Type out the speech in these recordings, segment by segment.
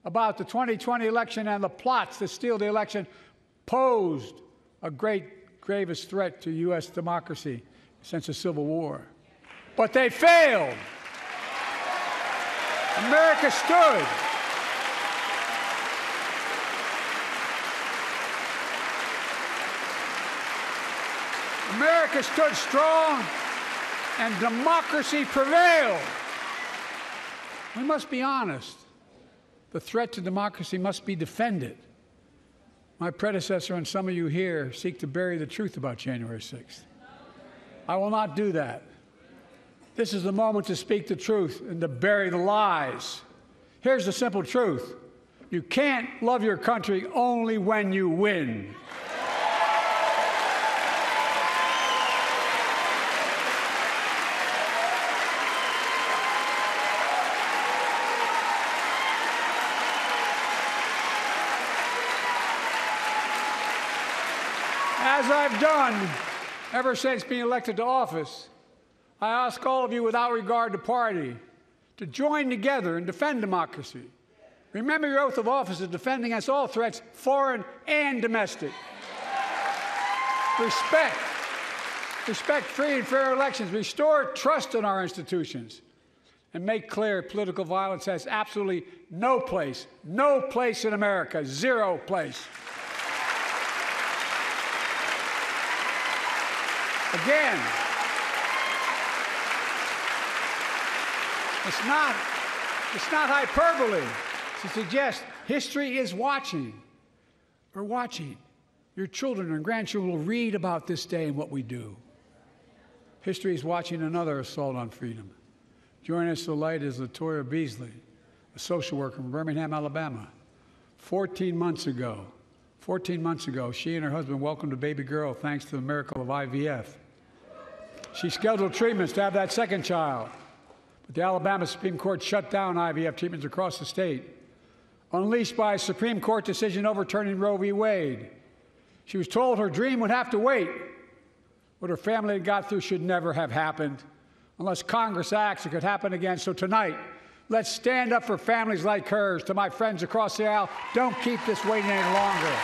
about the 2020 election and the plots to steal the election posed a gravest threat to U.S. democracy since the Civil War. But they failed. America stood. America stood strong, and democracy prevailed. We must be honest. The threat to democracy must be defended. My predecessor and some of you here seek to bury the truth about January 6th. I will not do that. This is the moment to speak the truth and to bury the lies. Here's the simple truth. You can't love your country only when you win. As I've done ever since being elected to office, I ask all of you, without regard to party, to join together and defend democracy. Remember your oath of office of defending against all threats, foreign and domestic. Respect free and fair elections, restore trust in our institutions, and make clear political violence has absolutely no place in America, zero place. Again, it's not hyperbole to suggest history is watching. We're watching. Your children and grandchildren will read about this day and what we do. History is watching another assault on freedom. Joining us tonight is Latoya Beasley, a social worker from Birmingham, Alabama. 14 months ago, she and her husband welcomed a baby girl thanks to the miracle of IVF. She scheduled treatments to have that second child, but the Alabama Supreme Court shut down IVF treatments across the state, unleashed by a Supreme Court decision overturning Roe v. Wade. She was told her dream would have to wait. What her family had got through should never have happened. Unless Congress acts, it could happen again. So tonight, let's stand up for families like hers. To my friends across the aisle, don't keep this waiting any longer.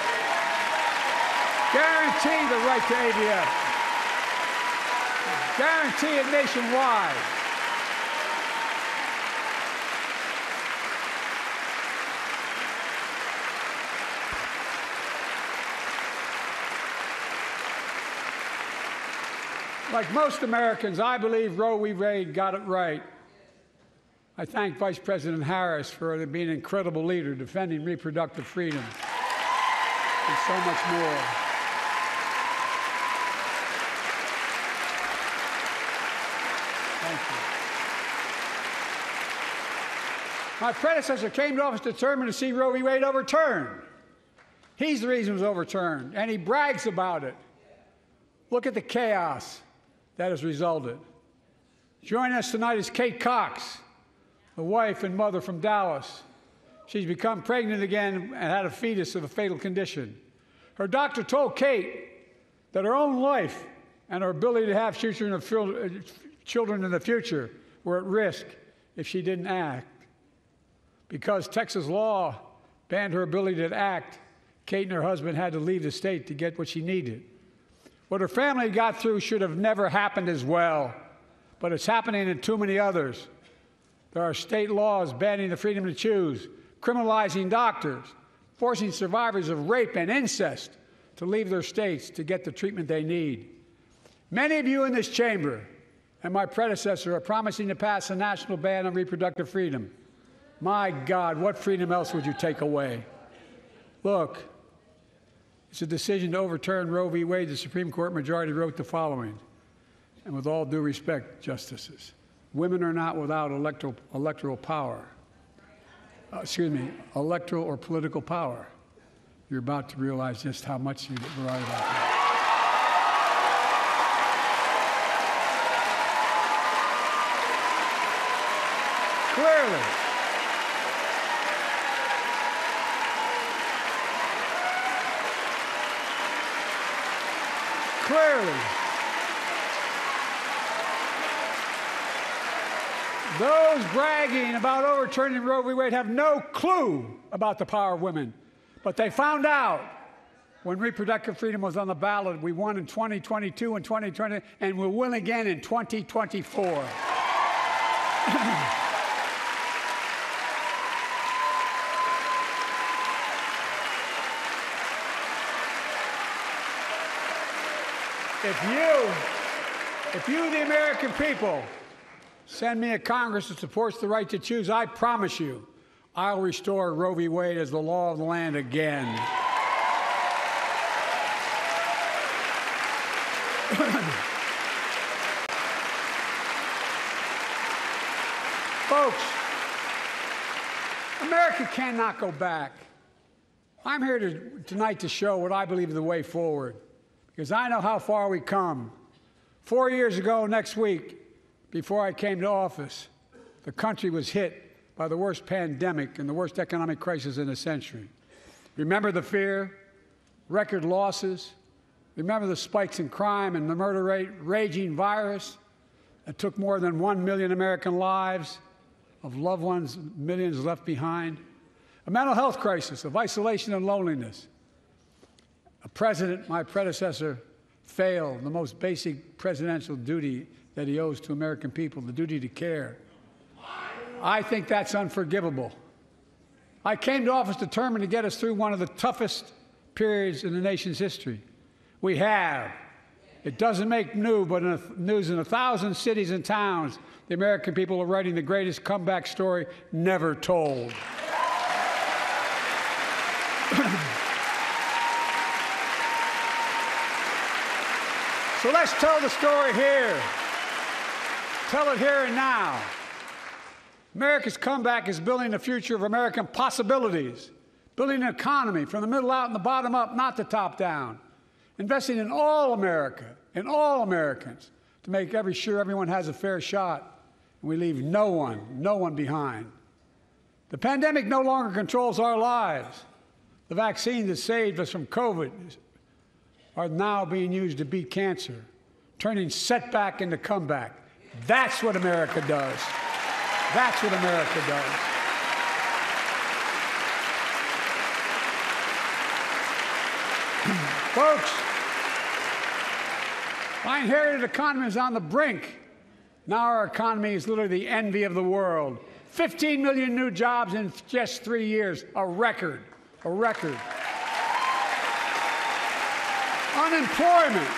Guarantee the right to AVF. Guarantee it nationwide. Like most Americans, I believe Roe v. Wade got it right. I thank Vice President Harris for being an incredible leader, defending reproductive freedom, and so much more. Thank you. My predecessor came to office determined to see Roe v. Wade overturned. He's the reason it was overturned, and he brags about it. Look at the chaos that has resulted. Joining us tonight is Kate Cox, the wife and mother from Dallas. She's become pregnant again and had a fetus of a fatal condition. Her doctor told Kate that her own life and her ability to have children in the future were at risk if she didn't act. Because Texas law banned her ability to act, Kate and her husband had to leave the state to get what she needed. What her family got through should have never happened as well, but it's happening in too many others. There are state laws banning the freedom to choose, criminalizing doctors, forcing survivors of rape and incest to leave their states to get the treatment they need. Many of you in this chamber and my predecessor are promising to pass a national ban on reproductive freedom. My God, what freedom else would you take away? Look, it's a decision to overturn Roe v. Wade. The Supreme Court majority wrote the following, and with all due respect, justices, women are not without electoral power. Electoral or political power. You're about to realize just how much you're right about that. Clearly, Those bragging about overturning Roe v. Wade have no clue about the power of women. But they found out when reproductive freedom was on the ballot. We won in 2022 and 2020, and we'll win again in 2024. If you, the American people, send me a Congress that supports the right to choose, I promise you, I'll restore Roe v. Wade as the law of the land again. Folks, America cannot go back. I'm here tonight to show what I believe is the way forward, because I know how far we come. 4 years ago next week, before I came to office, the country was hit by the worst pandemic and the worst economic crisis in a century. Remember the fear, record losses, remember the spikes in crime and the murder rate, raging virus that took more than 1 million American lives, of loved ones, millions left behind, a mental health crisis of isolation and loneliness. A president, my predecessor, failed the most basic presidential duty that he owes to American people, the duty to care. I think that's unforgivable. I came to office determined to get us through one of the toughest periods in the nation's history. We have. It doesn't make news, but in 1,000 cities and towns, the American people are writing the greatest comeback story never told. So let's tell the story here. Tell it here and now. America's comeback is building the future of American possibilities, building an economy from the middle out and the bottom up, not the top down, investing in all America, in all Americans, to make sure everyone has a fair shot, and we leave no one behind. The pandemic no longer controls our lives. The vaccines that saved us from COVID are now being used to beat cancer, turning setback into comeback. That's what America does. That's what America does. Folks, my inherited economy is on the brink. Now our economy is literally the envy of the world. 15 million new jobs in just 3 years, a record, a record. Unemployment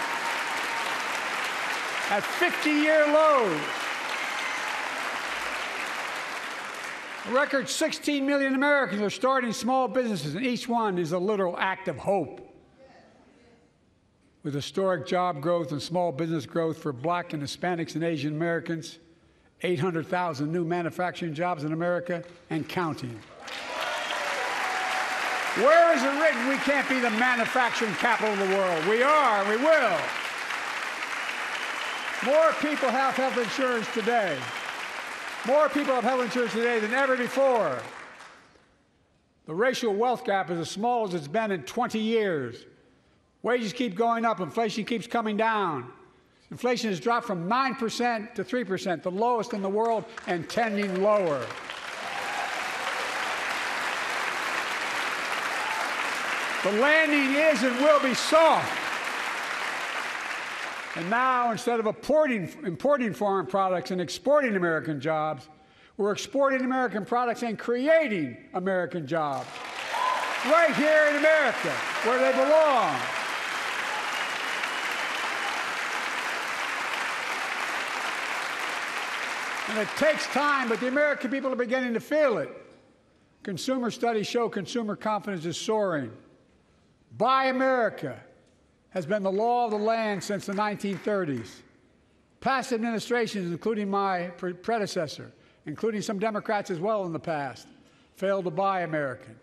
at 50-year lows. A record 16 million Americans are starting small businesses, and each one is a literal act of hope. With historic job growth and small business growth for Black and Hispanics and Asian Americans, 800,000 new manufacturing jobs in America and counting. Where is it written we can't be the manufacturing capital of the world? We are, we will. More people have health insurance today. More people have health insurance today than ever before. The racial wealth gap is as small as it's been in 20 years. Wages keep going up, inflation keeps coming down. Inflation has dropped from 9% to 3%, the lowest in the world and tending lower. The landing is and will be soft. And now, instead of importing foreign products and exporting American jobs, we're exporting American products and creating American jobs. Right here in America, where they belong. And it takes time, but the American people are beginning to feel it. Consumer studies show consumer confidence is soaring. Buy America has been the law of the land since the 1930s. Past administrations, including my predecessor, including some Democrats as well in the past, failed to buy American.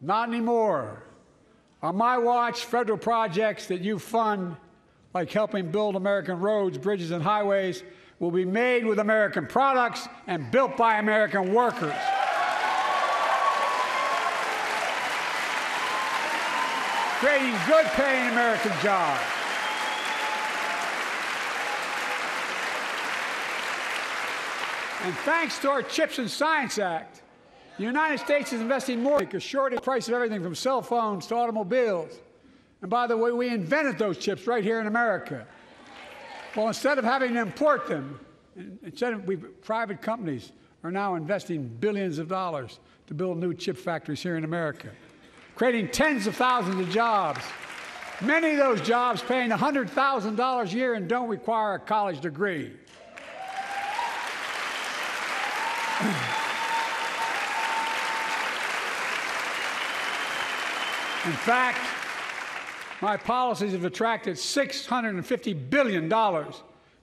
Not anymore. On my watch, federal projects that you fund, like helping build American roads, bridges, and highways, will be made with American products and built by American workers. Creating good-paying American jobs. And thanks to our CHIPS and Science Act, the United States is investing more to shorten the price of everything from cell phones to automobiles. And by the way, we invented those chips right here in America. Well, instead of having to import them, private companies are now investing billions of dollars to build new chip factories here in America, creating tens of thousands of jobs. Many of those jobs paying $100,000 a year and don't require a college degree. In fact, my policies have attracted $650 billion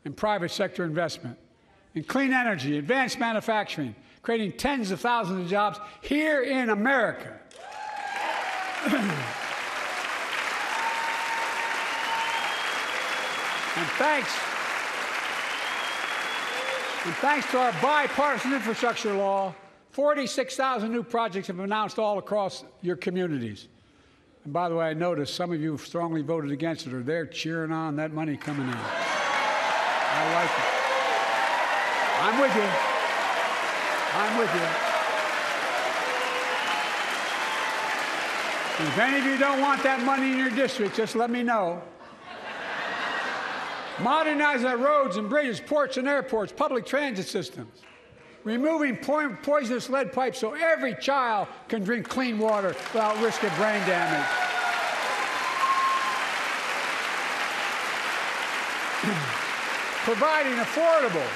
in private sector investment in clean energy, advanced manufacturing, creating tens of thousands of jobs here in America. And thanks to our bipartisan infrastructure law, 46,000 new projects have been announced all across your communities. And by the way, I noticed some of you strongly voted against it, or they're cheering on that money coming in. I like it. I'm with you. I'm with you. And if any of you don't want that money in your district, just let me know. Modernizing our roads and bridges, ports and airports, public transit systems. Removing poisonous lead pipes so every child can drink clean water without risk of brain damage. Providing affordable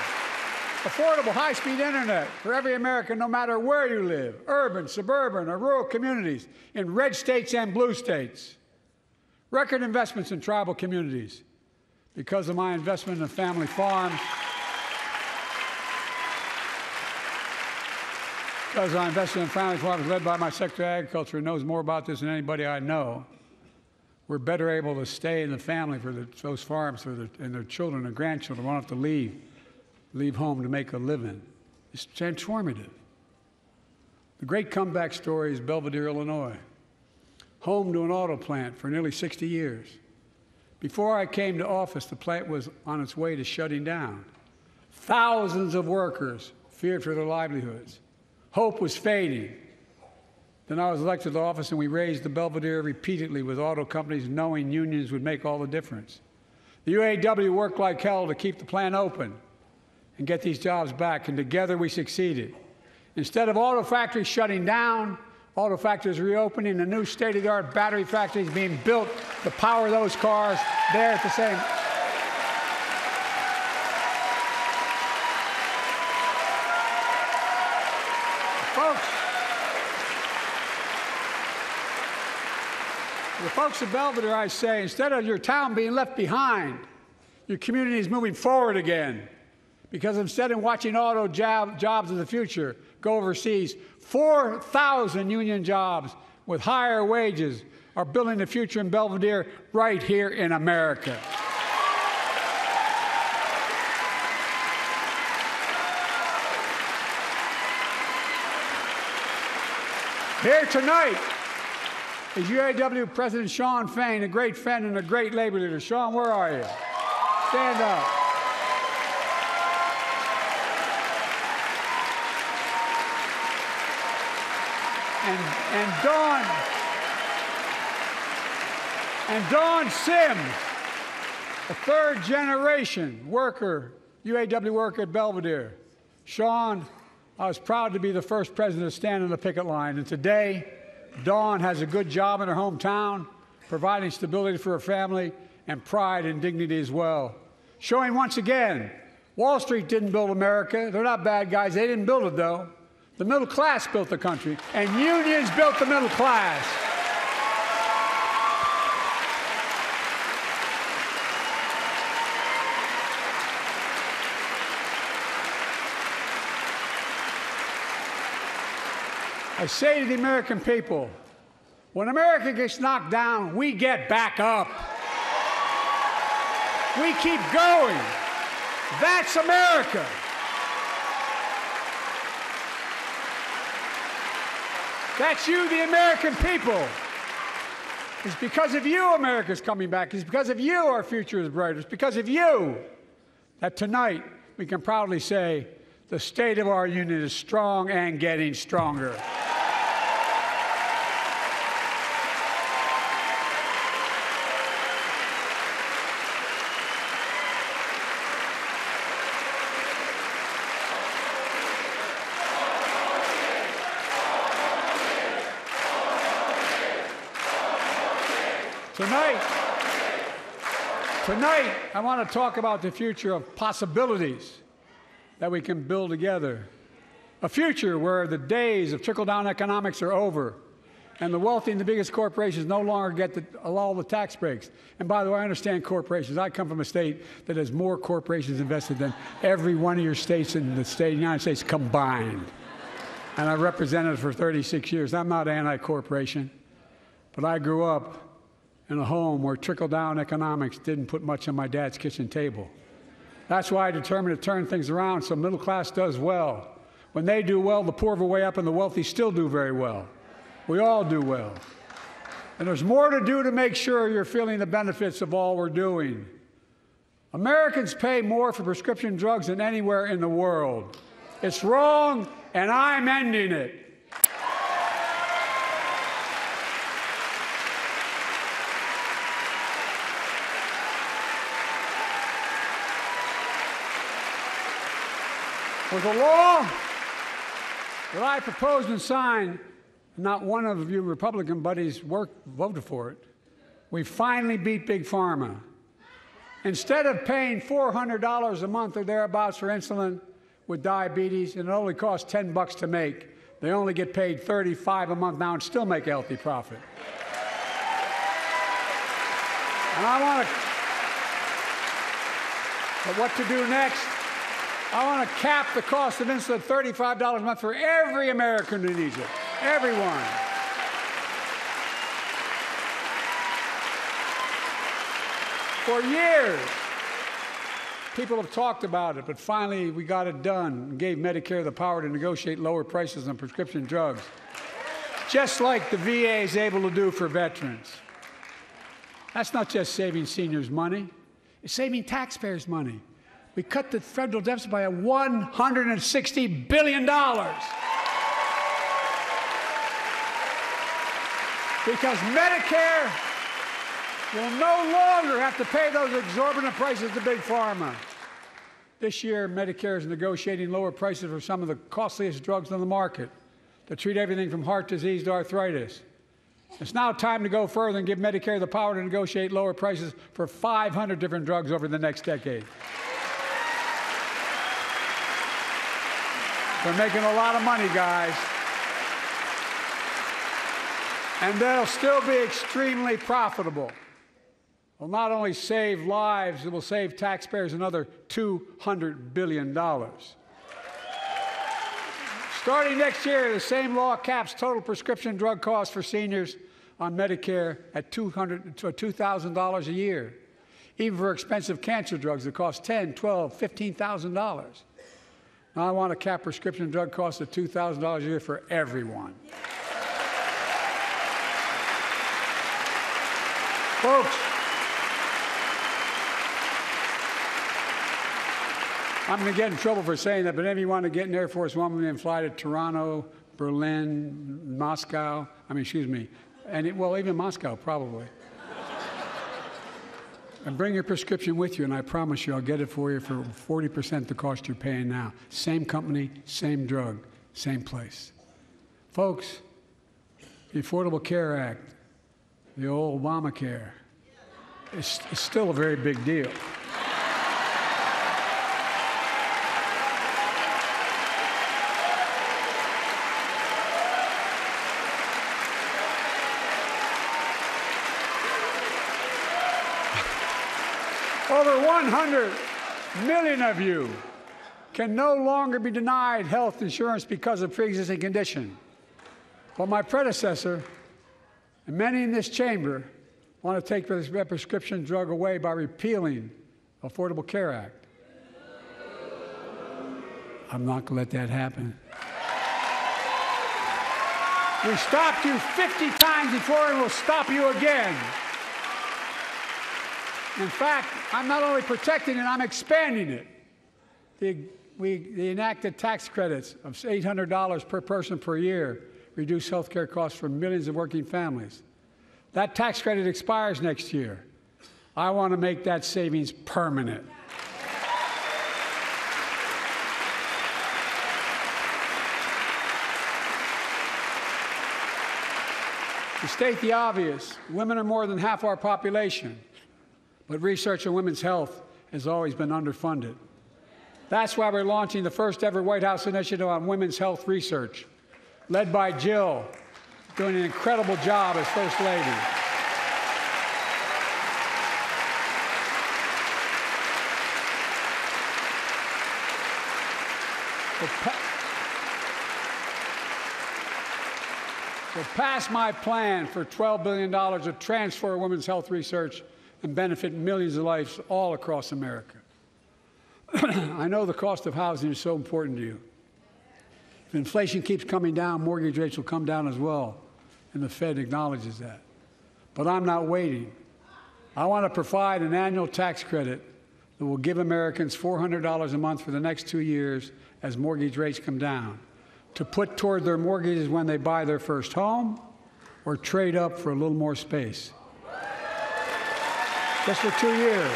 high-speed internet for every American, no matter where you live, urban, suburban, or rural communities, in red states and blue states. Record investments in tribal communities. Because of my investment in family farms, because I invested in family farms led by my Secretary of Agriculture, who knows more about this than anybody I know, we're better able to stay in the family for those farms and their children and grandchildren won't have to leave home to make a living. It's transformative. The great comeback story is Belvidere, Illinois, home to an auto plant for nearly 60 years. Before I came to office, the plant was on its way to shutting down. Thousands of workers feared for their livelihoods. Hope was fading. Then I was elected to office, and we raised the Belvidere repeatedly with auto companies, knowing unions would make all the difference. The UAW worked like hell to keep the plant open and get these jobs back, and together we succeeded. Instead of auto factories shutting down, auto factories reopening, and new state-of-the-art battery factories being built to power those cars there at the same. The folks of Belvidere, I say, instead of your town being left behind, your community is moving forward again. Because instead of watching auto jobs in the future go overseas, 4,000 union jobs with higher wages are building the future in Belvidere right here in America. Here tonight is UAW President Shawn Fain, a great friend and a great labor leader. Shawn, where are you? Stand up. And Dawn Sims, a third-generation worker, UAW worker at Belvidere. Shawn, I was proud to be the first president to stand on the picket line, and today, Dawn has a good job in her hometown, providing stability for her family and pride and dignity as well. Showing once again, Wall Street didn't build America. They're not bad guys. They didn't build it, though. The middle class built the country, and unions built the middle class. I say to the American people, when America gets knocked down, we get back up. We keep going. That's America. That's you, the American people. It's because of you America's coming back. It's because of you our future is brighter. It's because of you that tonight we can proudly say The state of our union is strong and getting stronger. Tonight, I want to talk about the future of possibilities that we can build together. A future where the days of trickle-down economics are over, and the wealthy and the biggest corporations no longer get all the tax breaks. And by the way, I understand corporations. I come from a state that has more corporations invested than every one of your states in the state of the United States combined. And I represented it for 36 years. I'm not anti-corporation, but I grew up in a home where trickle-down economics didn't put much on my dad's kitchen table. That's why I determined to turn things around so middle class does well. When they do well, the poor go way up and the wealthy still do very well. We all do well. And there's more to do to make sure you're feeling the benefits of all we're doing. Americans pay more for prescription drugs than anywhere in the world. It's wrong, and I'm ending it. With a law that I proposed and signed, not one of you Republican buddies voted for it. We finally beat Big Pharma. Instead of paying $400 a month or thereabouts for insulin with diabetes, and it only costs $10 to make, they only get paid $35 a month now and still make a healthy profit. And I want to, but what to do next? I want to cap the cost of insulin at $35 a month for every American who needs it. Everyone. For years, people have talked about it, but finally we got it done and gave Medicare the power to negotiate lower prices on prescription drugs, just like the VA is able to do for veterans. That's not just saving seniors money, it's saving taxpayers money. We cut the federal deficit by $160 billion. Because Medicare will no longer have to pay those exorbitant prices to Big Pharma. This year, Medicare is negotiating lower prices for some of the costliest drugs on the market to treat everything from heart disease to arthritis. It's now time to go further and give Medicare the power to negotiate lower prices for 500 different drugs over the next decade. They're making a lot of money, guys. And they'll still be extremely profitable. Will not only save lives, it will save taxpayers another $200 billion. Starting next year, the same law caps total prescription drug costs for seniors on Medicare at $2,000 a year, even for expensive cancer drugs that cost $10,000, $12,000, $15,000. Now I want to cap prescription drug costs at $2,000 a year for everyone. Folks, I'm going to get in trouble for saying that, but if you want to get an Air Force One and fly to Toronto, Berlin, Moscow, well, even Moscow, probably. And bring your prescription with you, and I promise you I'll get it for you for 40% the cost you're paying now. Same company, same drug, same place. Folks, the Affordable Care Act, the old Obamacare, is still a very big deal. Over 100 million of you can no longer be denied health insurance because of pre-existing condition. But my predecessor, and many in this chamber, want to take this prescription drug away by repealing the Affordable Care Act. I'm not going to let that happen. We stopped you 50 times before, and we'll stop you again. In fact, I'm not only protecting it, I'm expanding it. The they enacted tax credits of $800 per person per year, reduce health care costs for millions of working families. That tax credit expires next year. I want to make that savings permanent. To state the obvious, women are more than half our population, but research on women's health has always been underfunded. That's why we're launching the first ever White House initiative on women's health research, led by Jill, doing an incredible job as First Lady. We'll pass my plan for $12 billion to transfer women's health research and benefit millions of lives all across America. I know the cost of housing is so important to you. If inflation keeps coming down, mortgage rates will come down as well, and the Fed acknowledges that. But I'm not waiting. I want to provide an annual tax credit that will give Americans $400 a month for the next 2 years as mortgage rates come down, to put toward their mortgages when they buy their first home or trade up for a little more space. Just for 2 years.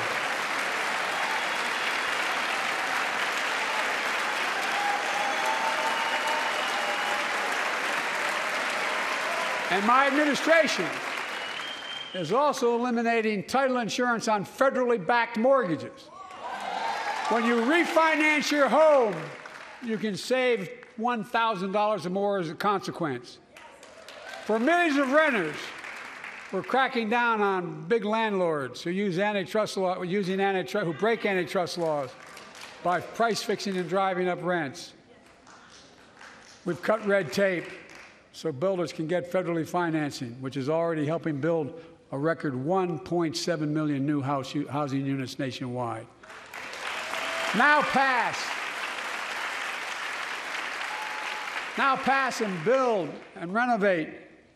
And my administration is also eliminating title insurance on federally backed mortgages. When you refinance your home, you can save $1,000 or more as a consequence. For millions of renters, we're cracking down on big landlords who use antitrust law, who break antitrust laws by price fixing and driving up rents. We've cut red tape so builders can get federally financing, which is already helping build a record 1.7 million new housing units nationwide. Now pass and build and renovate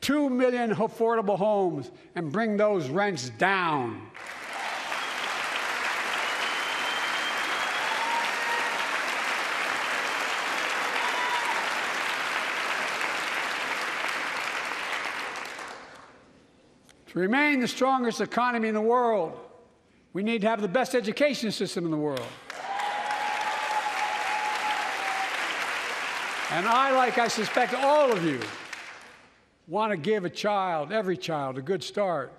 2 million affordable homes and bring those rents down. To remain the strongest economy in the world, we need to have the best education system in the world. And I, like I suspect all of you, want to give a child, every child, a good start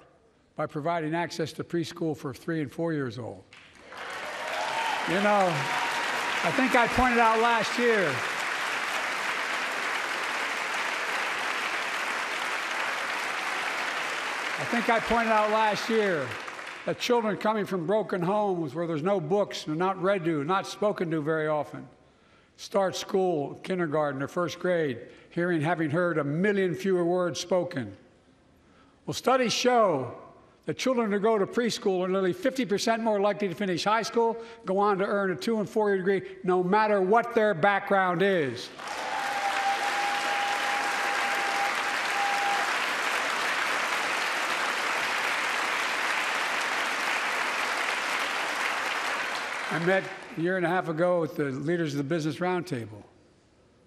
by providing access to preschool for 3 and 4 years old. You know, I think I pointed out last year, that children coming from broken homes where there's no books, they're not read to, not spoken to very often, start school, kindergarten, or first grade, having heard 1 million fewer words spoken. Well, studies show that children who go to preschool are nearly 50% more likely to finish high school, go on to earn a 2- and 4-year degree, no matter what their background is. I met a year and a half ago with the leaders of the Business Roundtable.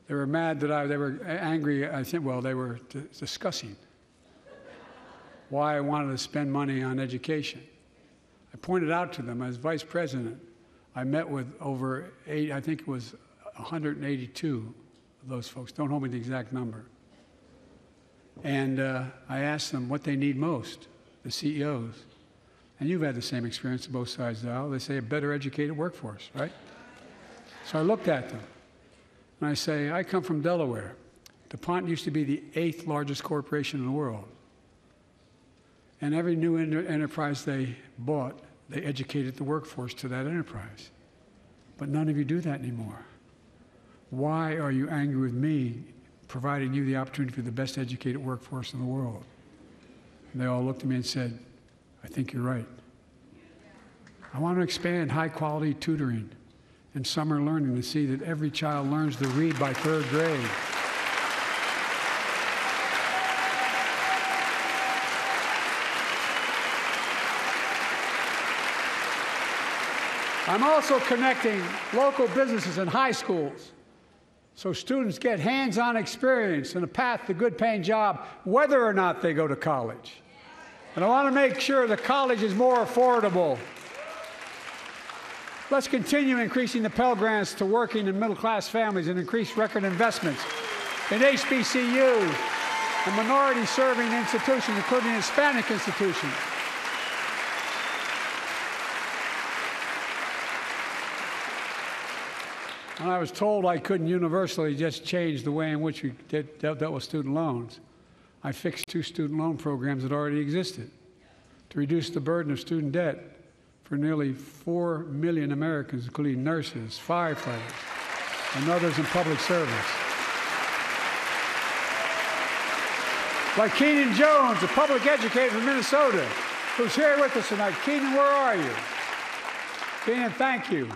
They were mad that they were angry, I think, well, they were discussing why I wanted to spend money on education. I pointed out to them as vice president, I met with over 182 of those folks. Don't hold me to the exact number. And I asked them what they need most, the CEOs. And you've had the same experience on both sides of the aisle. They say a better educated workforce, right? So I looked at them, and I say, I come from Delaware. DuPont used to be the 8th largest corporation in the world. And every new enterprise they bought, they educated the workforce to that enterprise. But none of you do that anymore. Why are you angry with me providing you the opportunity for the best educated workforce in the world? And they all looked at me and said, I think you're right. I want to expand high-quality tutoring and summer learning to see that every child learns to read by 3rd grade. I'm also connecting local businesses and high schools so students get hands-on experience and a path to a good-paying job, whether or not they go to college. And I want to make sure the college is more affordable. Let's continue increasing the Pell Grants to working and middle-class families and increase record investments in HBCUs and minority-serving institutions, including Hispanic institutions. And I was told I couldn't universally just change the way in which we dealt with student loans. I fixed 2 student loan programs that already existed to reduce the burden of student debt for nearly 4 million Americans, including nurses, firefighters, and others in public service. Like Keenan Jones, a public educator from Minnesota, who's here with us tonight. Keenan, where are you? Keenan, thank you.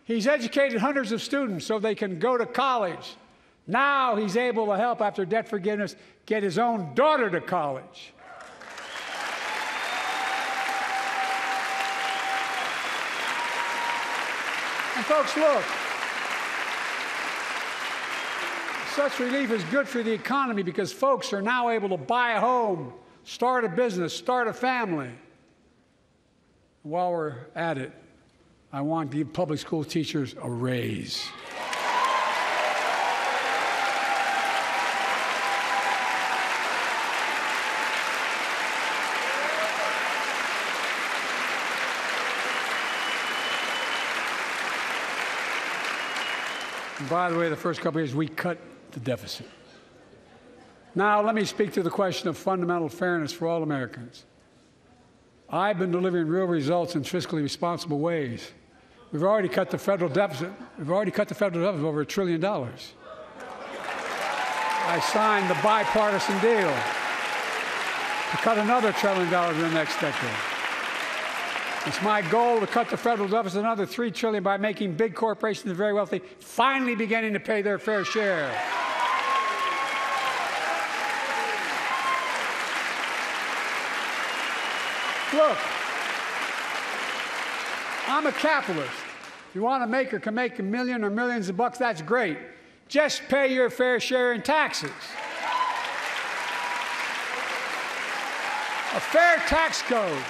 He's educated hundreds of students so they can go to college. Now he's able to help, after debt forgiveness, get his own daughter to college. And folks, look, such relief is good for the economy because folks are now able to buy a home, start a business, start a family. While we're at it, I want to give public school teachers a raise. And by the way, the first couple of years, we cut the deficit. Now, let me speak to the question of fundamental fairness for all Americans. I've been delivering real results in fiscally responsible ways. We've already cut the federal deficit. We've already cut the federal deficit over $1 trillion. I signed the bipartisan deal to cut another $1 trillion in the next decade. It's my goal to cut the federal deficit another $3 trillion by making big corporations and very wealthy finally beginning to pay their fair share. Look, I'm a capitalist. If you want to make or can make $1 million or millions of bucks, that's great. Just pay your fair share in taxes. A fair tax code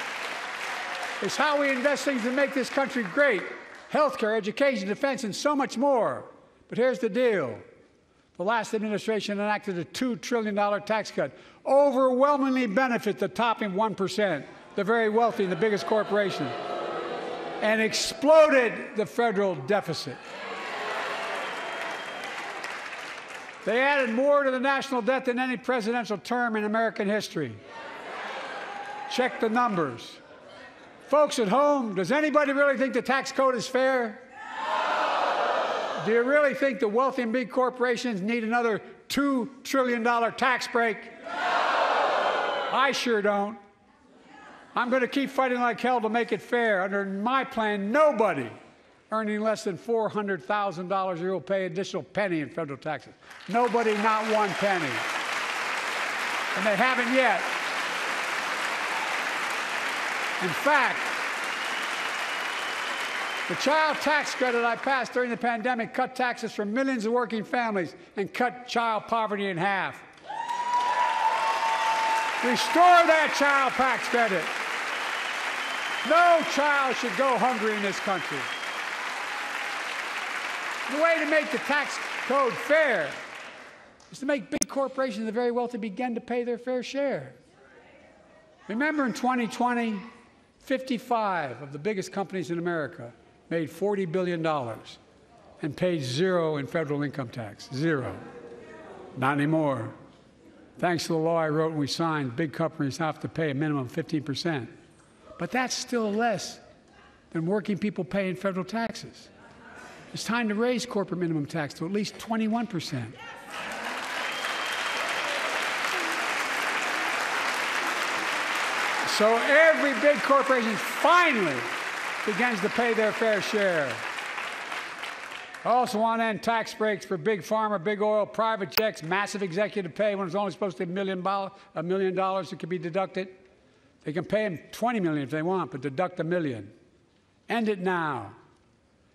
is how we invest things to make this country great. Healthcare, education, defense, and so much more. But here's the deal. The last administration enacted a $2 trillion tax cut, overwhelmingly benefit the top 1%, the very wealthy and the biggest corporations, and exploded the federal deficit. They added more to the national debt than any presidential term in American history. Check the numbers. Folks at home, does anybody really think the tax code is fair? No. Do you really think the wealthy and big corporations need another $2 trillion tax break? No. I sure don't. I'm going to keep fighting like hell to make it fair. Under my plan, nobody earning less than $400,000 a year will pay an additional penny in federal taxes. Nobody, not one penny. And they haven't yet. In fact, the child tax credit I passed during the pandemic cut taxes for millions of working families and cut child poverty in half. Restore that child tax credit. No child should go hungry in this country. The way to make the tax code fair is to make big corporations and the very wealthy begin to pay their fair share. Remember in 2020, 55 of the biggest companies in America made $40 billion and paid zero in federal income tax. Zero. Not anymore. Thanks to the law I wrote and we signed, big companies have to pay a minimum of 15%. But that's still less than working people pay in federal taxes. It's time to raise corporate minimum tax to at least 21%. So every big corporation finally begins to pay their fair share. I also want to end tax breaks for big pharma, big oil, private jets, massive executive pay when it's only supposed to be $1 million that can be deducted. They can pay them $20 million if they want, but deduct $1 million. End it now.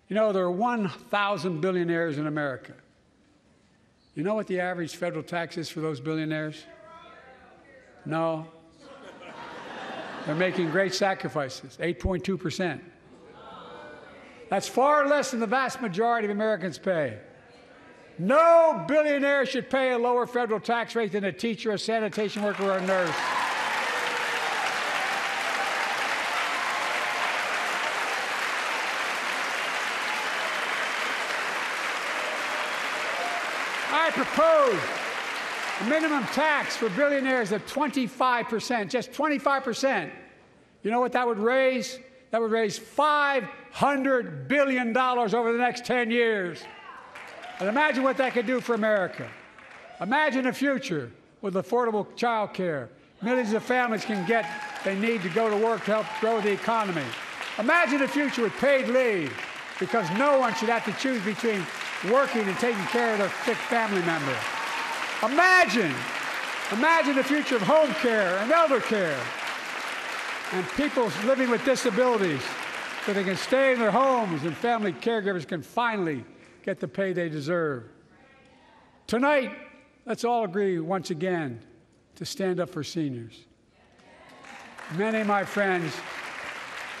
You know, there are 1,000 billionaires in America. You know what the average federal tax is for those billionaires? No. They're making great sacrifices, 8.2%. That's far less than the vast majority of Americans pay. No billionaire should pay a lower federal tax rate than a teacher, a sanitation worker, or a nurse. I propose a minimum tax for billionaires of 25%, just 25%. You know what that would raise? That would raise $500 billion over the next 10 years. And imagine what that could do for America. Imagine a future with affordable child care. Millions of families can get what they need to go to work to help grow the economy. Imagine a future with paid leave, because no one should have to choose between working and taking care of their sick family member. Imagine the future of home care and elder care, and people living with disabilities so they can stay in their homes and family caregivers can finally get the pay they deserve. Tonight, let's all agree once again to stand up for seniors. Many of my friends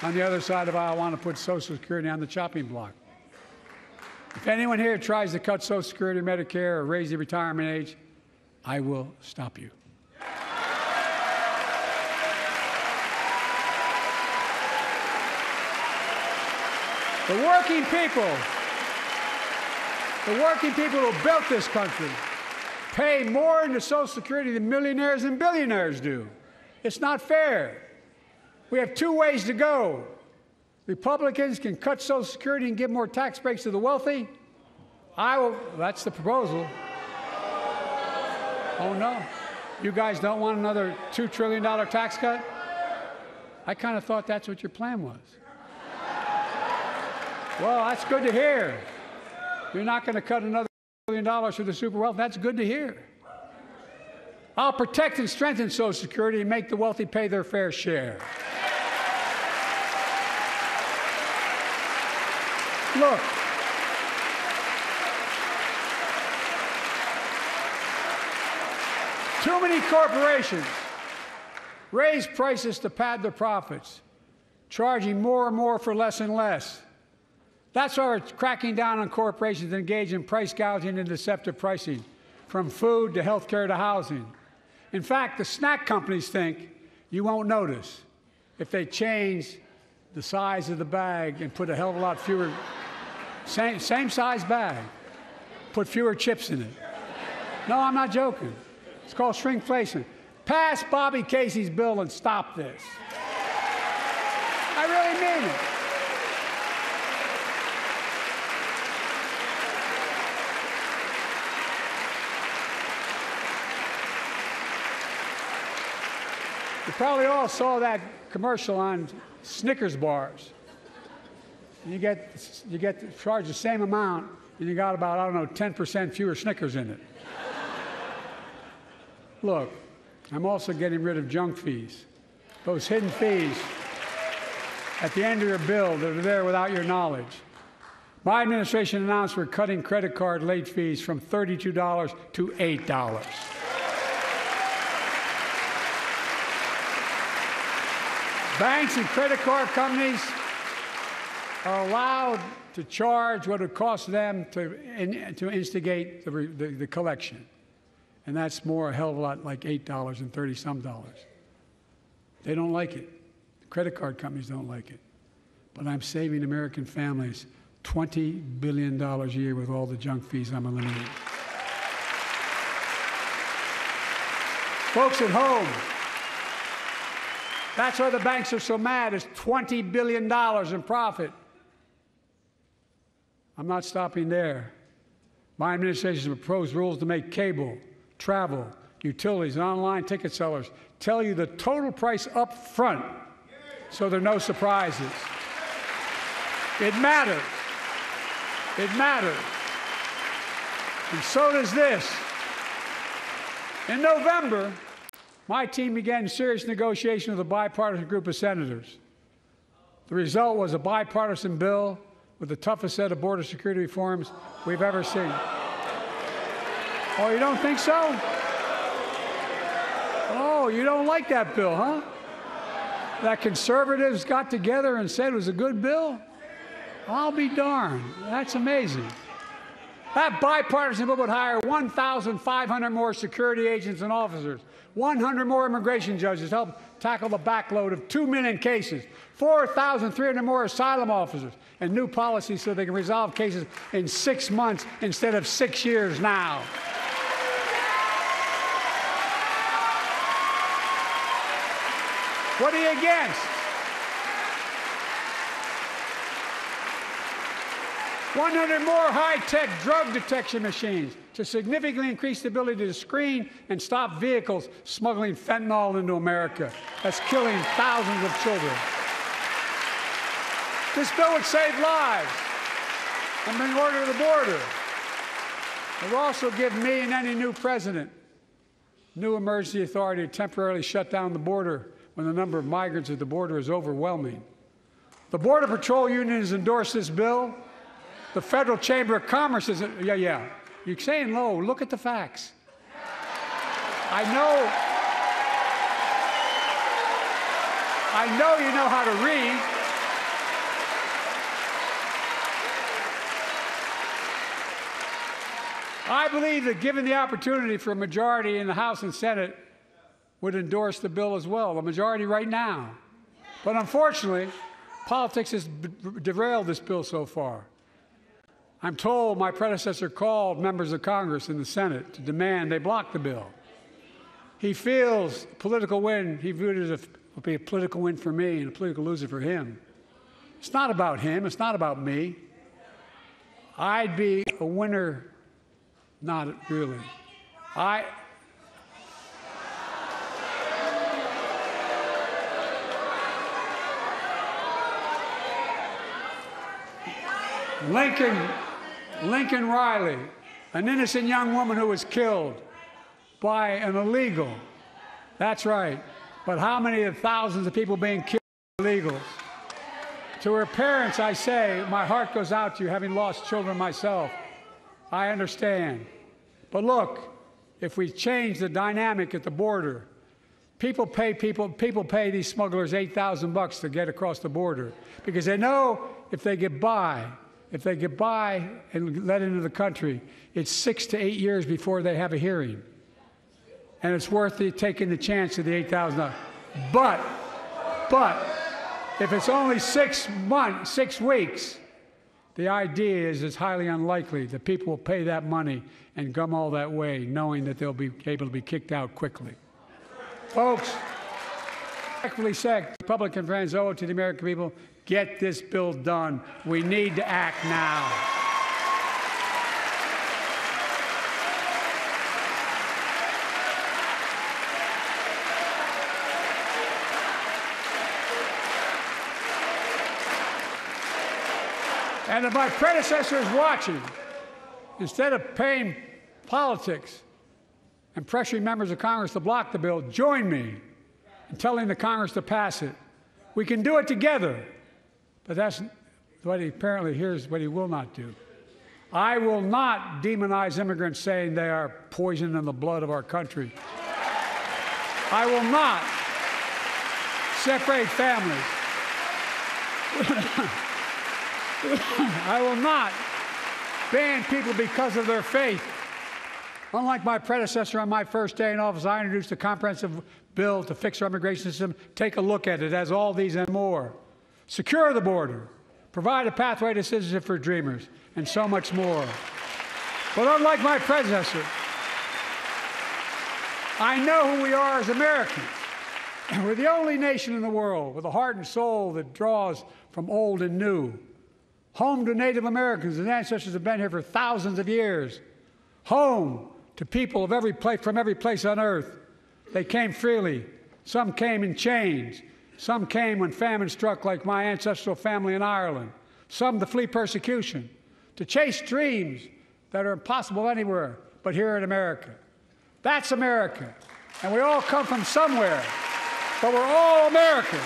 on the other side of the aisle want to put Social Security on the chopping block. If anyone here tries to cut Social Security, Medicare, or raise the retirement age, I will stop you. The working people who built this country pay more into Social Security than millionaires and billionaires do. It's not fair. We have two ways to go. Republicans can cut Social Security and give more tax breaks to the wealthy. That's the proposal. Oh, no. You guys don't want another $2 trillion tax cut? I kind of thought that's what your plan was. Well, that's good to hear. You're not going to cut another $1 billion for the super wealthy. That's good to hear. I'll protect and strengthen Social Security and make the wealthy pay their fair share. Look, too many corporations raise prices to pad their profits, charging more and more for less and less. That's why we're cracking down on corporations that engage in price gouging and deceptive pricing, from food to health care to housing. In fact, the snack companies think you won't notice if they change the size of the bag and put a hell of a lot fewer, same size bag, put fewer chips in it. No, I'm not joking. It's called shrinkflation. Pass Bobby Casey's bill and stop this. I really mean it. You probably all saw that commercial on Snickers bars. You get charged the same amount, and you got about, I don't know, 10% fewer Snickers in it. Look, I'm also getting rid of junk fees, those hidden fees at the end of your bill that are there without your knowledge. My administration announced we're cutting credit card late fees from $32 to $8. Banks and credit card companies are allowed to charge what it costs them to instigate the collection. And that's more a hell of a lot like $8 and 30-some dollars. They don't like it. The credit card companies don't like it. But I'm saving American families $20 billion a year with all the junk fees I'm eliminating. Folks at home, that's why the banks are so mad. It's $20 billion in profit. I'm not stopping there. My administration has proposed rules to make cable, travel, utilities, and online ticket sellers tell you the total price up front so there are no surprises. It matters. It matters. And so does this. In November, my team began serious negotiation with a bipartisan group of senators. The result was a bipartisan bill with the toughest set of border security reforms we've ever seen. Oh, you don't think so? Oh, you don't like that bill, huh? That conservatives got together and said it was a good bill? I'll be darned. That's amazing. That bipartisan bill would hire 1,500 more security agents and officers, 100 more immigration judges to help tackle the backload of 2 million cases, 4,300 more asylum officers, and new policies so they can resolve cases in 6 months instead of 6 years now. What are you against? 100 more high-tech drug detection machines to significantly increase the ability to screen and stop vehicles smuggling fentanyl into America. That's killing thousands of children. This bill would save lives and bring order to the border. It will also give me and any new president new emergency authority to temporarily shut down the border when the number of migrants at the border is overwhelming. The Border Patrol Union has endorsed this bill. The Federal Chamber of Commerce is, yeah. You're saying low. Look at the facts. I know you know how to read. I believe that given the opportunity for a majority in the House and Senate would endorse the bill as well, a majority right now. But unfortunately, politics has derailed this bill so far. I'm told my predecessor called members of Congress in the Senate to demand they block the bill. He feels political win, he viewed it as a political win for me and a political loser for him. It's not about him, it's not about me. I'd be a winner, not really. Lincoln Riley, an innocent young woman who was killed by an illegal. That's right. But how many of thousands of people being killed by illegals? To her parents, I say, my heart goes out to you, having lost children myself. I understand. But look, if we change the dynamic at the border, people pay these smugglers $8,000 to get across the border because they know if they get by and let into the country, it's 6 to 8 years before they have a hearing. And it's worth taking the chance of the $8,000. But if it's only 6 weeks, the idea is it's highly unlikely that people will pay that money and come all that way knowing that they'll be able to be kicked out quickly. Folks, respectfully say, Republican friends owe it to the American people, get this bill done. We need to act now. And if my predecessor is watching, instead of paying politics and pressuring members of Congress to block the bill, join me in telling the Congress to pass it. We can do it together. But that's what here's what he will not do. I will not demonize immigrants saying they are poison in the blood of our country. I will not separate families. I will not ban people because of their faith. Unlike my predecessor on my first day in office, I introduced a comprehensive bill to fix our immigration system. Take a look at it. It has all these and more. Secure the border, provide a pathway to citizenship for dreamers, and so much more. But unlike my predecessor, I know who we are as Americans. We're the only nation in the world with a heart and soul that draws from old and new. Home to Native Americans whose ancestors have been here for thousands of years. Home to people of from every place on earth. They came freely. Some came in chains. Some came when famine struck, like my ancestral family in Ireland. Some to flee persecution, to chase dreams that are impossible anywhere but here in America. That's America. And we all come from somewhere, but we're all Americans.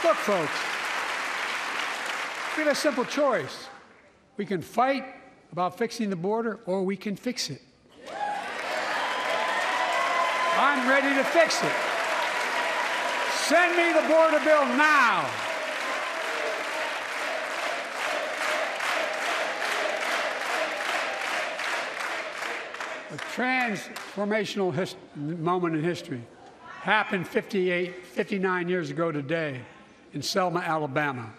Look, folks, we have a simple choice. We can fight about fixing the border, or we can fix it. I'm ready to fix it. Send me the border bill now. A transformational moment in history happened 59 years ago today in Selma, Alabama.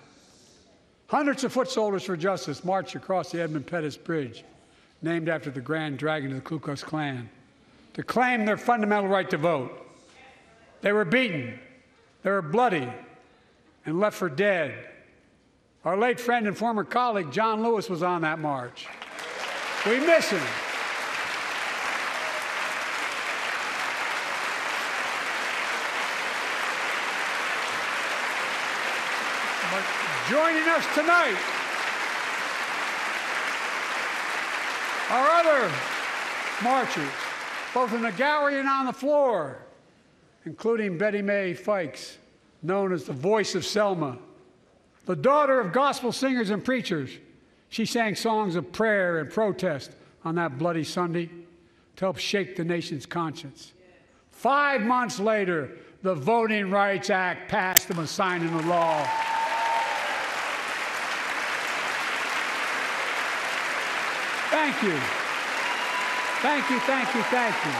Hundreds of foot soldiers for justice marched across the Edmund Pettus Bridge, named after the Grand Dragon of the Ku Klux Klan, to claim their fundamental right to vote. They were beaten, they were bloody, and left for dead. Our late friend and former colleague, John Lewis, was on that march. We miss him. But joining us tonight are other marchers, both in the gallery and on the floor, including Betty Mae Fikes, known as the voice of Selma. The daughter of gospel singers and preachers, she sang songs of prayer and protest on that bloody Sunday to help shake the nation's conscience. 5 months later, the Voting Rights Act passed and was signed into law. Thank you. Thank you, thank you, thank you.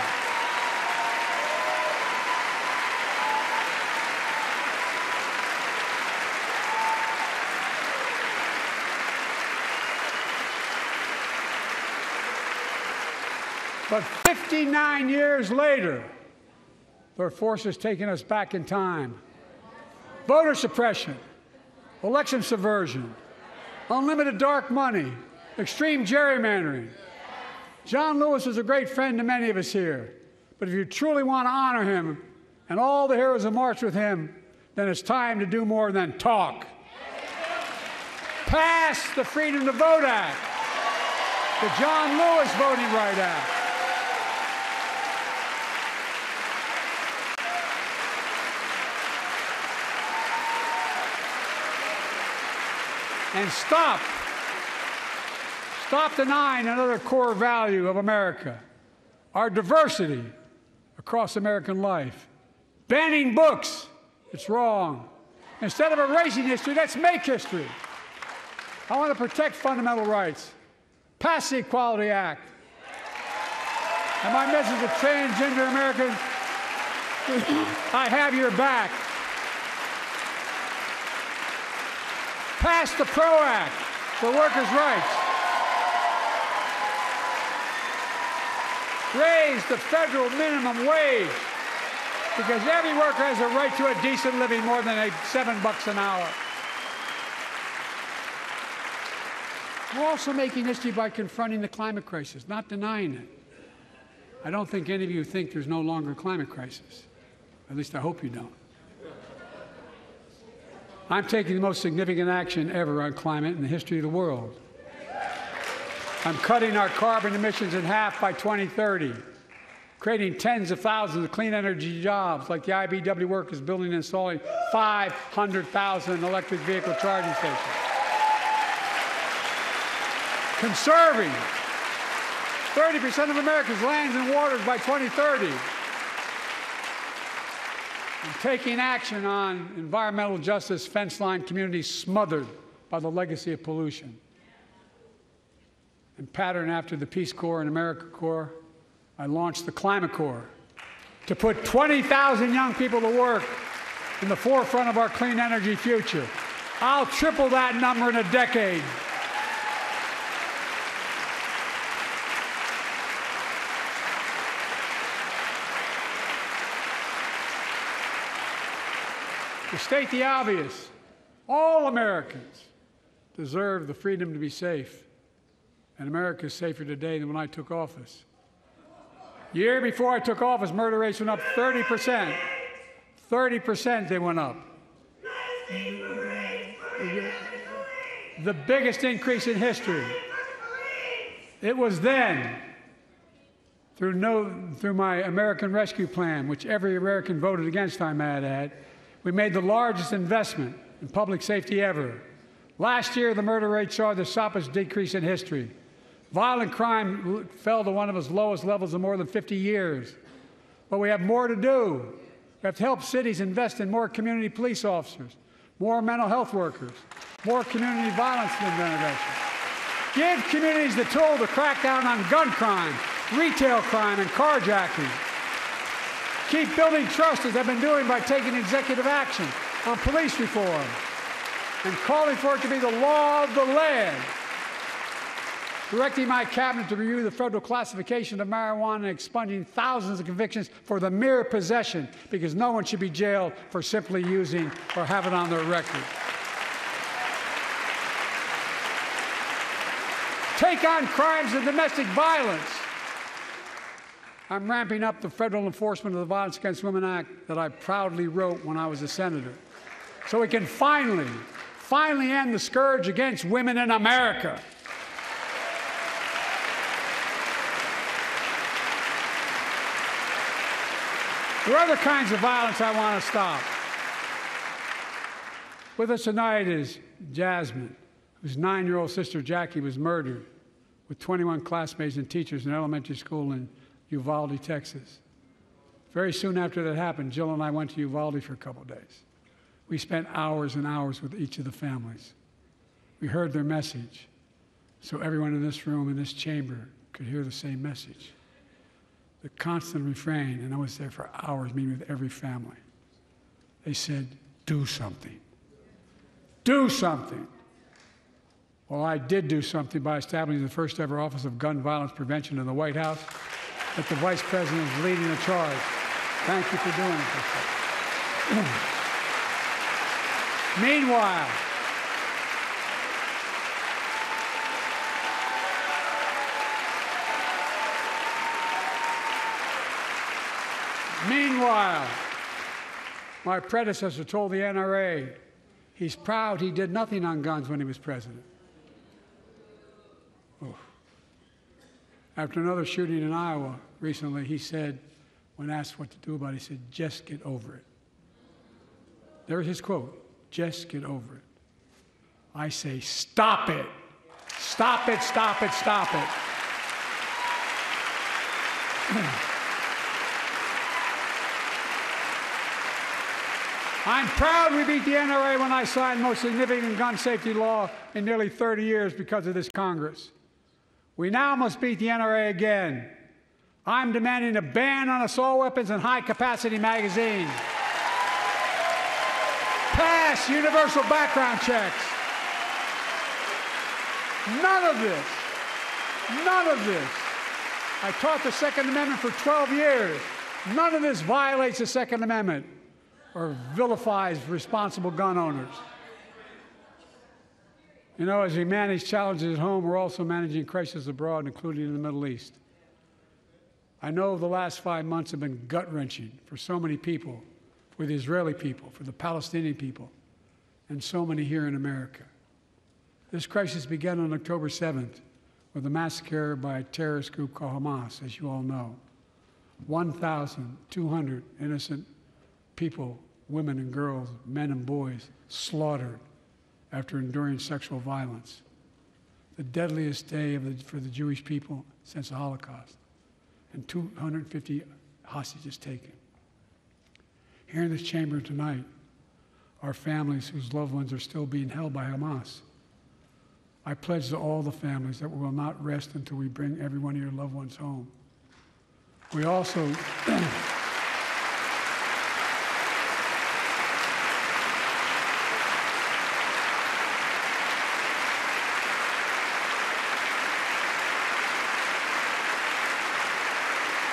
But 59 years later, there are forces taking us back in time. Voter suppression, election subversion, unlimited dark money, extreme gerrymandering. John Lewis was a great friend to many of us here. But if you truly want to honor him and all the heroes who marched with him, then it's time to do more than talk. Pass the Freedom to Vote Act, the John Lewis Voting Rights Act. And stop denying another core value of America, our diversity across American life. Banning books, it's wrong. Instead of erasing history, let's make history. I want to protect fundamental rights. Pass the Equality Act. And my message to transgender Americans, I have your back. Pass the PRO Act for workers' rights. Raise the federal minimum wage, because every worker has a right to a decent living more than $7 an hour. We're also making history by confronting the climate crisis, not denying it. I don't think any of you think there's no longer a climate crisis. At least I hope you don't. I'm taking the most significant action ever on climate in the history of the world. I'm cutting our carbon emissions in half by 2030, creating tens of thousands of clean energy jobs, like the IBEW workers building and installing 500,000 electric vehicle charging stations. Conserving 30% of America's lands and waters by 2030. And taking action on environmental justice fence line communities smothered by the legacy of pollution. And patterned after the Peace Corps and AmeriCorps, I launched the Climate Corps to put 20,000 young people to work in the forefront of our clean energy future. I'll triple that number in a decade. To state the obvious, all Americans deserve the freedom to be safe. And America is safer today than when I took office. The year before I took office, murder rates went up 30%. 30% they went up. The biggest increase in history. It was then, through my American Rescue Plan, which every American voted against, I might add, We made the largest investment in public safety ever. Last year, the murder rate saw the sharpest decrease in history. Violent crime fell to one of its lowest levels in more than 50 years. But we have more to do. We have to help cities invest in more community police officers, more mental health workers, more community violence intervention. Give communities the tool to crack down on gun crime, retail crime, and carjacking. Keep building trust, as I've been doing by taking executive action on police reform and calling for it to be the law of the land. Directing my cabinet to review the federal classification of marijuana and expunging thousands of convictions for the mere possession, because no one should be jailed for simply using or have it on their record. Take on crimes of domestic violence. I'm ramping up the Federal Enforcement of the Violence Against Women Act that I proudly wrote when I was a senator, so we can finally end the scourge against women in America. There are other kinds of violence I want to stop. With us tonight is Jasmine, whose 9-year-old sister Jackie was murdered with 21 classmates and teachers in an elementary school in Uvalde, Texas. Very soon after that happened, Jill and I went to Uvalde for a couple of days. We spent hours and hours with each of the families. We heard their message, so everyone in this room, in this chamber, could hear the same message. The constant refrain, and I was there for hours meeting with every family. They said, do something. Do something. Well, I did do something by establishing the first ever Office of Gun Violence Prevention in the White House, that the Vice President is leading the charge. Thank you for doing it. Meanwhile, my predecessor told the NRA he's proud he did nothing on guns when he was president. Oh. After another shooting in Iowa recently, he said, when asked what to do about it, he said, just get over it. There's his quote, just get over it. I say, stop it. Stop it, stop it, stop it. I'm proud we beat the NRA when I signed the most significant gun safety law in nearly 30 years because of this Congress. We now must beat the NRA again. I'm demanding a ban on assault weapons and high-capacity magazines. Pass universal background checks. None of this. I taught the Second Amendment for 12 years. None of this violates the Second Amendment or vilifies responsible gun owners. You know, as we manage challenges at home, we're also managing crises abroad, including in the Middle East. I know the last 5 months have been gut-wrenching for so many people, for the Israeli people, for the Palestinian people, and so many here in America. This crisis began on October 7th with a massacre by a terrorist group called Hamas, as you all know. 1,200 innocent people, women and girls, men and boys, slaughtered after enduring sexual violence. The deadliest day for the Jewish people since the Holocaust, and 250 hostages taken. Here in this chamber tonight are families whose loved ones are still being held by Hamas. I pledge to all the families that we will not rest until we bring every one of your loved ones home. We also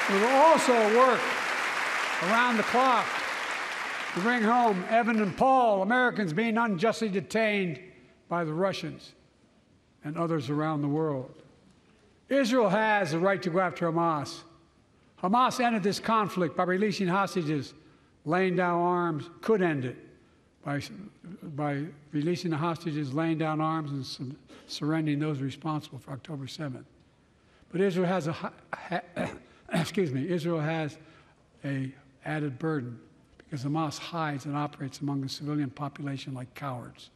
we will also work around the clock to bring home Evan and Paul, Americans being unjustly detained by the Russians and others around the world. Israel has the right to go after Hamas. Hamas ended this conflict by releasing hostages, laying down arms, could end it by releasing the hostages, laying down arms, and surrendering those responsible for October 7th. But Israel has Israel has an added burden because Hamas hides and operates among the civilian population like cowards,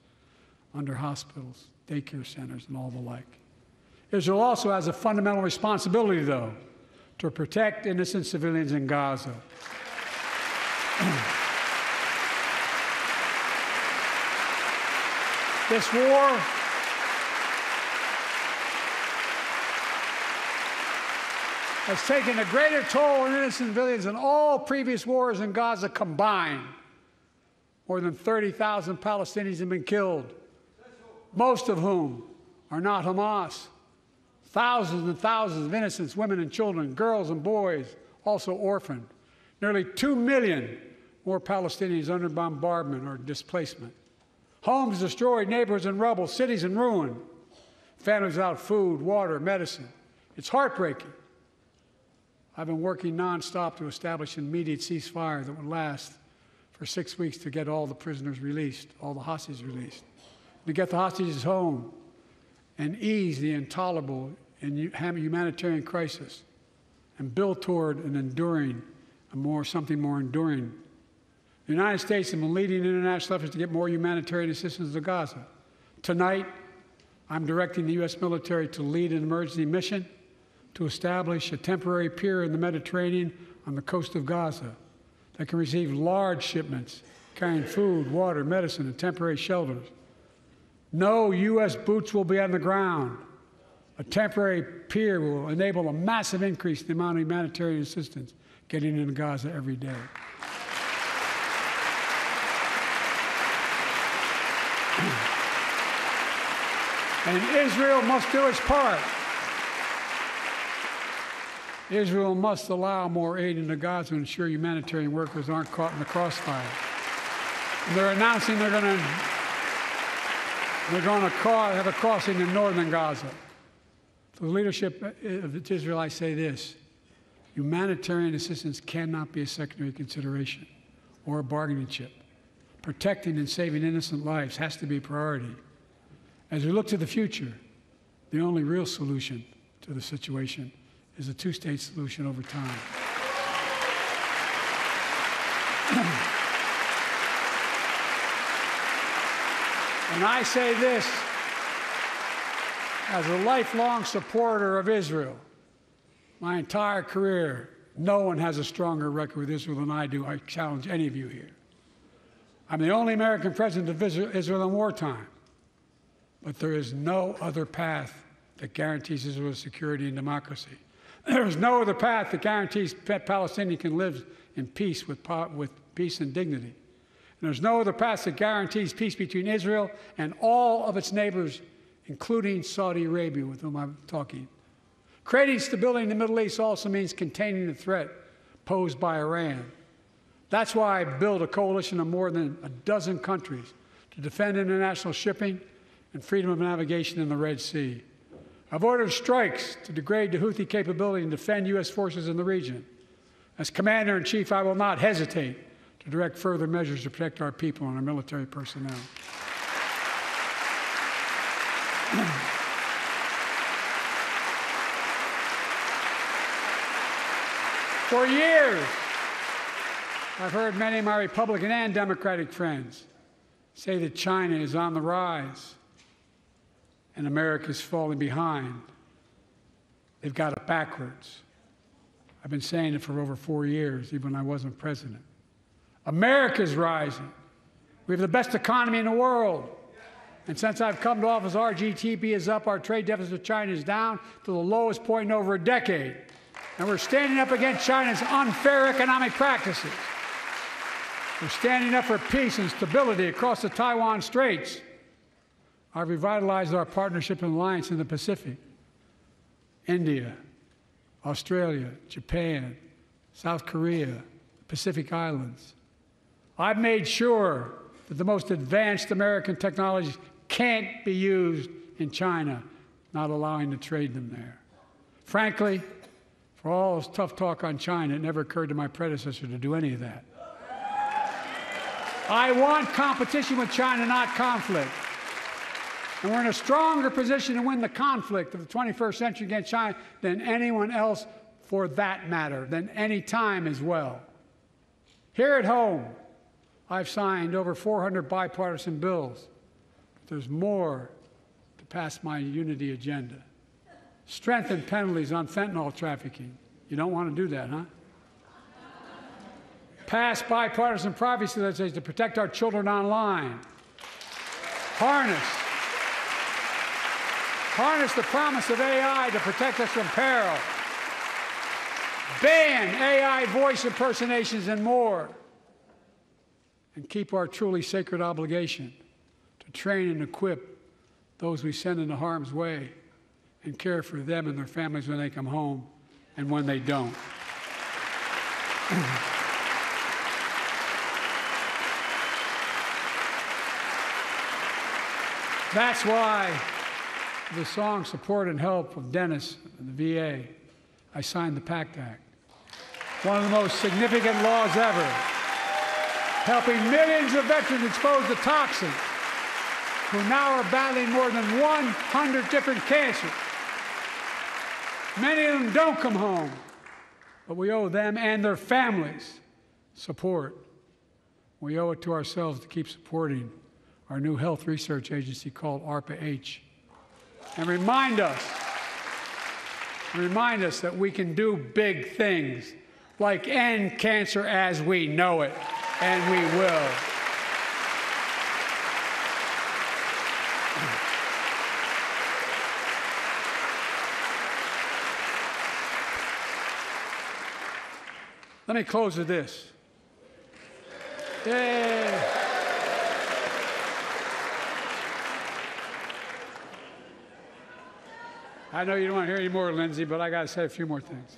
under hospitals, daycare centers, and all the like. Israel also has a fundamental responsibility, though, to protect innocent civilians in Gaza. This war has taken a greater toll on innocent civilians than all previous wars in Gaza combined. More than 30,000 Palestinians have been killed, most of whom are not Hamas. Thousands and thousands of innocents, women and children, girls and boys, also orphaned. Nearly 2 million more Palestinians under bombardment or displacement. Homes destroyed, neighborhoods in rubble, cities in ruin. Families without food, water, medicine. It's heartbreaking. I've been working nonstop to establish an immediate ceasefire that would last for 6 weeks to get all the prisoners released, all the hostages released, to get the hostages home and ease the intolerable and humanitarian crisis and build toward an enduring, something more enduring. The United States has been leading international efforts to get more humanitarian assistance to Gaza. Tonight, I'm directing the U.S. military to lead an emergency mission to establish a temporary pier in the Mediterranean on the coast of Gaza that can receive large shipments carrying food, water, medicine, and temporary shelters. No U.S. boots will be on the ground. A temporary pier will enable a massive increase in the amount of humanitarian assistance getting into Gaza every day. And Israel must do its part. Israel must allow more aid into Gaza to ensure humanitarian workers aren't caught in the crossfire. And they're announcing they're going to have a crossing in northern Gaza. For the leadership of Israel, I say this: humanitarian assistance cannot be a secondary consideration or a bargaining chip. Protecting and saving innocent lives has to be a priority. As we look to the future, the only real solution to the situation is a two-state solution over time. And I say this as a lifelong supporter of Israel. My entire career, no one has a stronger record with Israel than I do. I challenge any of you here. I'm the only American president of Israel in wartime. But there is no other path that guarantees Israel's security and democracy. There is no other path that guarantees Palestinians can live in peace with peace and dignity. And there's no other path that guarantees peace between Israel and all of its neighbors, including Saudi Arabia, with whom I'm talking. Creating stability in the Middle East also means containing the threat posed by Iran. That's why I built a coalition of more than a dozen countries to defend international shipping and freedom of navigation in the Red Sea. I've ordered strikes to degrade the Houthi capability and defend U.S. forces in the region. As Commander-in-Chief, I will not hesitate to direct further measures to protect our people and our military personnel. For years, I've heard many of my Republican and Democratic friends say that China is on the rise and America is falling behind. They've got it backwards. I've been saying it for over 4 years, even when I wasn't president. America's rising. We have the best economy in the world. And since I've come to office, our GDP is up, our trade deficit with China is down to the lowest point in over a decade. And we're standing up against China's unfair economic practices. We're standing up for peace and stability across the Taiwan Straits. I've revitalized our partnership and alliance in the Pacific. India, Australia, Japan, South Korea, the Pacific Islands. I've made sure that the most advanced American technologies can't be used in China, not allowing to trade them there. Frankly, for all this tough talk on China, it never occurred to my predecessor to do any of that. I want competition with China, not conflict. And we're in a stronger position to win the conflict of the 21st century against China than anyone else, for that matter, than any time as well. Here at home, I've signed over 400 bipartisan bills. But there's more to pass my unity agenda. Strengthen penalties on fentanyl trafficking. You don't want to do that, huh? Pass bipartisan privacy legislation to protect our children online. Harness the promise of AI to protect us from peril. Ban AI voice impersonations and more. And keep our truly sacred obligation to train and equip those we send into harm's way and care for them and their families when they come home and when they don't. That's why the song Support and Help of Dennis and the VA, I signed the PACT Act. One of the most significant laws ever, helping millions of veterans exposed to toxins who now are battling more than 100 different cancers. Many of them don't come home, but we owe them and their families support. We owe it to ourselves to keep supporting our new health research agency called ARPA-H. And remind us that we can do big things like end cancer as we know it, and we will. Let me close with this. Yay. I know you don't want to hear any more, Lindsay, but I got to say a few more things.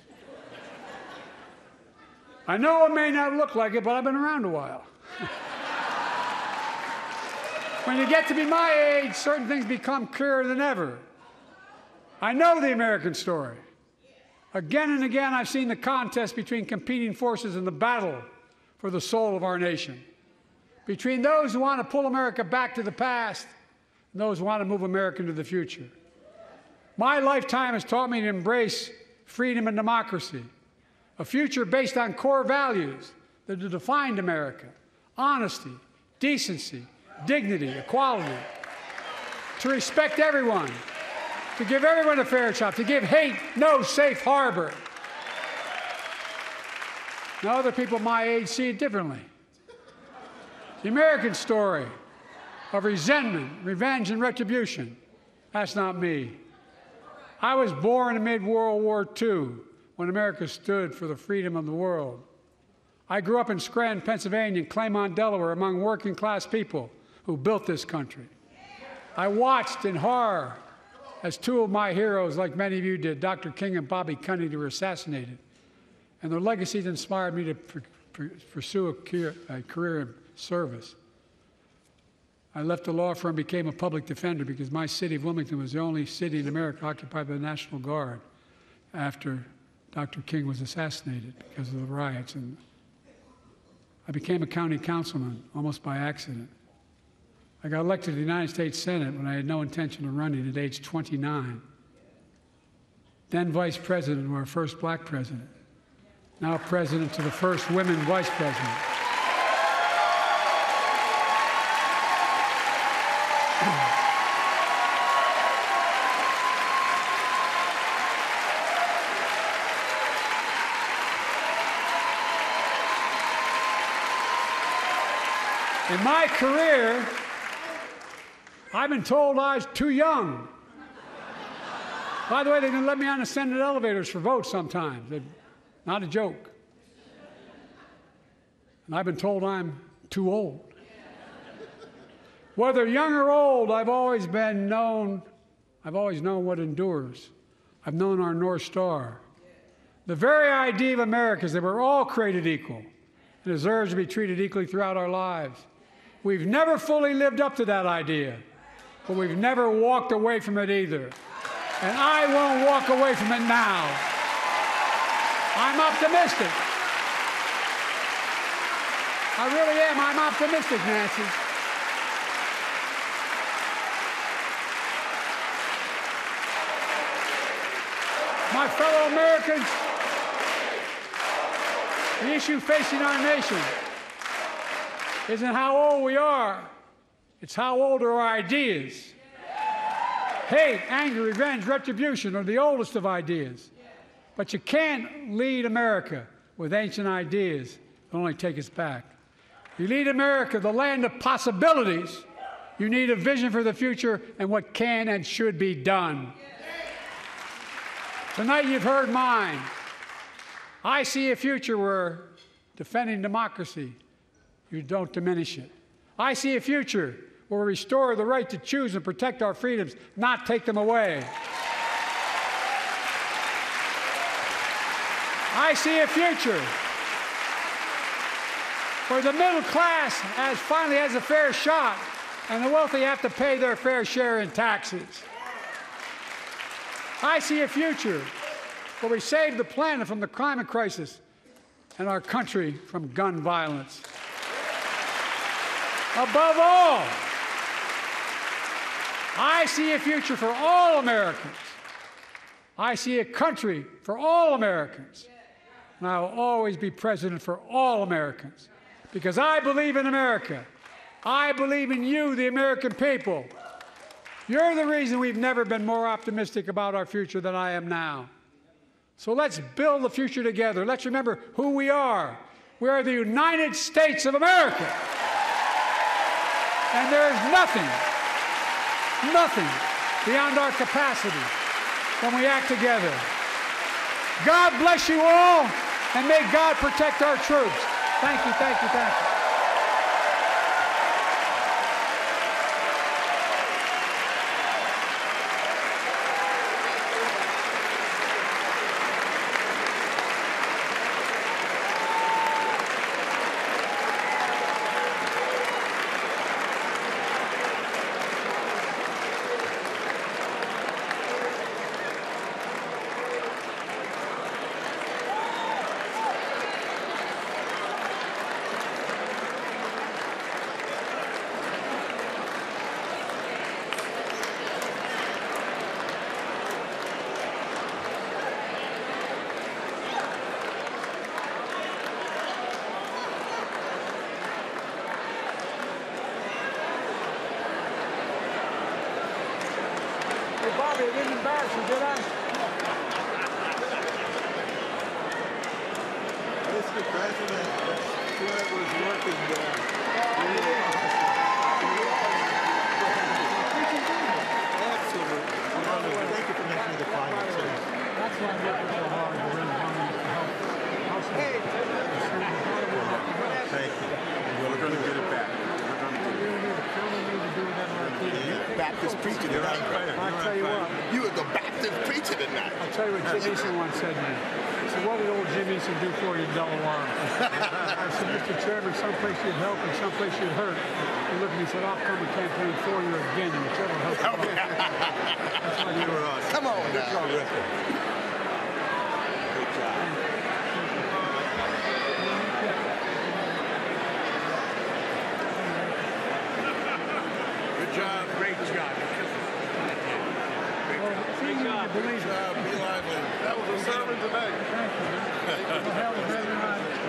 I know it may not look like it, but I've been around a while. When you get to be my age, certain things become clearer than ever. I know the American story. Again and again, I've seen the contest between competing forces in the battle for the soul of our nation, between those who want to pull America back to the past and those who want to move America into the future. My lifetime has taught me to embrace freedom and democracy, a future based on core values that have defined America: honesty, decency, dignity, equality, to respect everyone, to give everyone a fair shot, to give hate no safe harbor. Now, other people my age see it differently. The American story of resentment, revenge, and retribution, that's not me. I was born amid World War II, when America stood for the freedom of the world. I grew up in Scranton, Pennsylvania, and Claymont, Delaware, among working-class people who built this country. I watched in horror as two of my heroes, like many of you did, Dr. King and Bobby Kennedy, were assassinated. And their legacies inspired me to pursue a career in service. I left the law firm and became a public defender because my city of Wilmington was the only city in America occupied by the National Guard after Dr. King was assassinated because of the riots. And I became a county councilman almost by accident. I got elected to the United States Senate when I had no intention of running at age 29. Then vice president to our first black president. Now president to the first women vice president. In my career, I've been told I was too young. By the way, they didn't let me on the Senate elevators for votes sometimes. Not a joke. And I've been told I'm too old. Whether young or old, I've always known what endures. I've known our North Star. The very idea of America is that we're all created equal and deserve to be treated equally throughout our lives. We've never fully lived up to that idea, but we've never walked away from it either. And I won't walk away from it now. I'm optimistic. I really am. I'm optimistic, Nancy. My fellow Americans, the issue facing our nation isn't how old we are. It's how old are our ideas. Hate, anger, revenge, retribution are the oldest of ideas. But you can't lead America with ancient ideas. It'll only take us back. You lead America, the land of possibilities. You need a vision for the future and what can and should be done. Tonight you've heard mine. I see a future where defending democracy, you don't diminish it. I see a future where we restore the right to choose and protect our freedoms, not take them away. I see a future where the middle class finally has a fair shot and the wealthy have to pay their fair share in taxes. I see a future where we save the planet from the climate crisis and our country from gun violence. Above all, I see a future for all Americans. I see a country for all Americans. And I will always be president for all Americans because I believe in America. I believe in you, the American people. You're the reason we've never been more optimistic about our future than I am now. So let's build the future together. Let's remember who we are. We are the United States of America. And there is nothing beyond our capacity when we act together. God bless you all, and may God protect our troops. Thank you, thank you, thank you. Bobby, I didn't embarrass you, did I? Mr. President, whoever's working there. Absolutely. Thank you for making the final choice. That's why I'm working so hard to raise money to help. Thank you. We're going to get it back. Baptist preacher tonight. I'll tell you what. You were the Baptist preacher tonight. I'll tell you what Jim Eason once said to me. He said, what did old Jim Eason do for you in Delaware? I said, Mr. Chairman, someplace you'd help and someplace you'd hurt. He looked at me and said, I'll come and campaign for you again, and whichever helps you. That's why you were awesome. Come on now. Good job. Good job. Great job. Great job. Be lively. That was a sermon tonight. Thank you.